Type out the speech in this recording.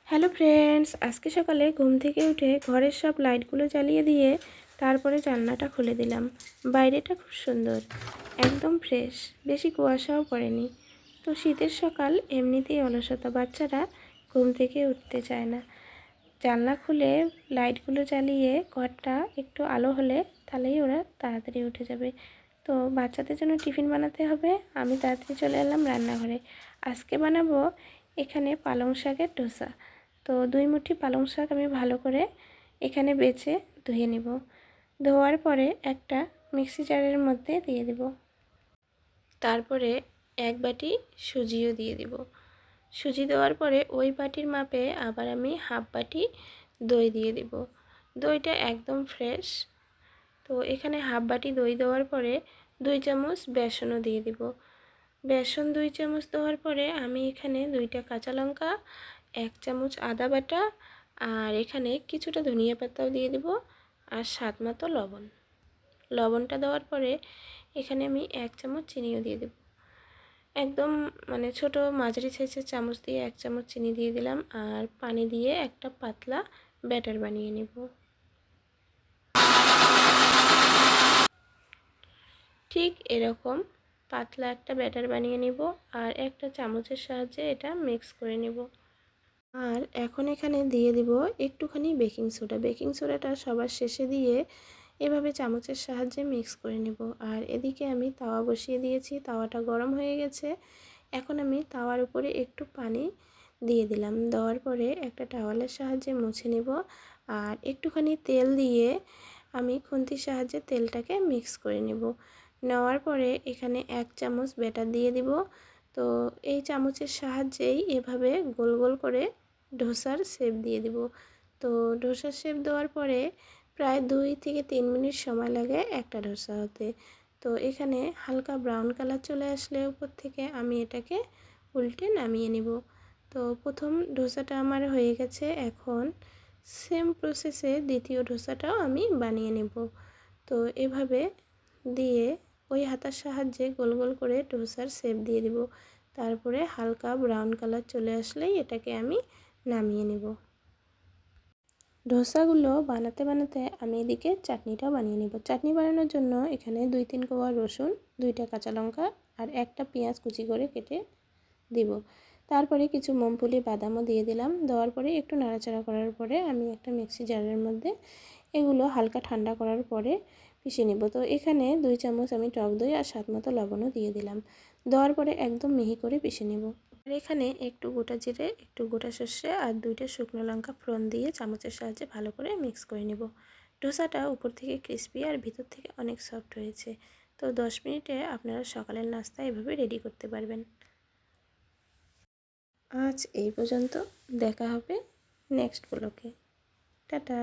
Hello friends, আজকে সকালে ঘুম থেকে উঠে ঘরের সব লাইটগুলো জ্বালিয়ে দিয়ে তারপরে জানলাটা খুলে দিলাম। বাইরেটা খুব সুন্দর, একদম ফ্রেশ, বেশি কুয়াশাও পড়েনি। তো শীতের সকাল এমনিতেই অলসতা, বাচ্চারা ঘুম থেকে উঠতে চায় না। জানলা খুলে লাইটগুলো জ্বালিয়ে ঘরটা একটু আলো হলে তাহলেই ওরা তাড়াতাড়ি উঠে যাবে। তো বাচ্চাদের জন্য টিফিন বানাতে হবে, আমি তাড়াতাড়ি চলে এলাম রান্নাঘরে। আজকে বানাবো এখানে পালং শাকের ডোসা। তো 2 মুঠি পালং শাক আমি ভালো করে এখানে বেছে ধুয়ে নিব। ধোয়ার পরে একটা মিক্সি জারের মধ্যে দিয়ে দিব। তারপরে 1 বাটি সুজিও দিয়ে দিব। সুজি দেওয়ার পরে ওই বাটির মাপে আবার আমি হাফ বাটি দই দিয়ে দিব। দইটা একদম ফ্রেশ। তো এখানে হাফ বাটি দই দেওয়ার পরে 2 চামচ বেসনও দিয়ে দিব। বেসন 2 চামচ দেওয়ার পরে আমি এখানে 2টা কাঁচা লঙ্কা, 1 চামচ আদা বাটা, আর এখানে কিছুটা ধনিয়া পাতাও দিয়ে দিব, আর স্বাদ মতো লবণ। লবণটা দেওয়ার পরে এখানে আমি 1 চামচ চিনিও দিয়ে দেব। একদম ছোট মাঝারি সাইজের চামচ দিয়ে 1 চামচ চিনি দিয়ে দিলাম, আর পানি দিয়ে একটা পাতলা ব্যাটার বানিয়ে নেব। ঠিক এরকম পাতলা একটা ব্যাটার বানিয়ে নিব, আর একটা চামচের সাহায্যে এটা মিক্স করে নেব। আর এখন এখানে দিয়ে দিব একটুখানি বেকিং সোডা। বেকিং সোডাটা সবার শেষে দিয়ে এভাবে চামচের সাহায্যে মিক্স করে নেব। আর এদিকে আমি তাওয়া বসিয়ে দিয়েছি, তাওয়াটা গরম হয়ে গেছে। এখন আমি তাওয়ার উপরে একটু পানি দিয়ে দিলাম। দেওয়ার পরে একটা টাওয়ালের সাহায্যে মুছে নেব, আর একটুখানি তেল দিয়ে আমি খুন্তির সাহায্যে তেলটাকে মিক্স করে নেব। নেওয়ার পরে এখানে 1 চামচ ব্যাটার দিয়ে দিব। তো এই চামচের সাহায্যেই এভাবে গোল গোল করে ডোসার শেপ দিয়ে দিব। তো ডোসার শেপ দেওয়ার পরে প্রায় 2 থেকে 3 মিনিট সময় লাগে একটা ডোসা হতে। তো এখানে হালকা ব্রাউন কালার চলে আসলে উপর থেকে আমি এটাকে উল্টে নামিয়ে নিব। তো প্রথম ডোসাটা আমার হয়ে গেছে। এখন সেম প্রসেসে দ্বিতীয় ডোসাটাও আমি বানিয়ে নেব। তো এভাবে দিয়ে ওই হাতার সাহায্যে গোল গোল করে ডোসার শেপ দিয়ে দিব। তারপরে হালকা ব্রাউন কালার চলে আসলেই এটাকে আমি নামিয়ে নেব। ডোসাগুলো বানাতে বানাতে আমি এদিকে চাটনিটাও বানিয়ে নেব। চাটনি বানানোর জন্য এখানে 2-3 কোয়া রসুন, 2টা কাঁচা লঙ্কা, আর একটা পেঁয়াজ কুচি করে কেটে দিব। তারপরে কিছু মুগফলি, বাদামও দিয়ে দিলাম। দেওয়ার পরে একটু নাড়াচাড়া করার পরে আমি একটা মিক্সি জারের মধ্যে এগুলো হালকা ঠান্ডা করার পরে পিষে নেব। তো এখানে 2 চামচ আমি টক দই আর স্বাদ মতো লবণও দিয়ে দিলাম। দেওয়ার পরে একদম মিহি করে পিষে নেব। আর এখানে একটু গোটা জিরে, একটু গোটা সর্ষে আর 2টা শুকনো লঙ্কা ফোড়ন দিয়ে চামচের সাহায্যে ভালো করে মিক্স করে নেব। ডোসাটা উপর থেকে ক্রিস্পি আর ভিতর থেকে অনেক সফট হয়েছে। তো 10 মিনিটে আপনারা সকালের নাস্তা এভাবে রেডি করতে পারবেন। আজ এই পর্যন্ত, দেখা হবে নেক্সট ব্লগে। টাটা।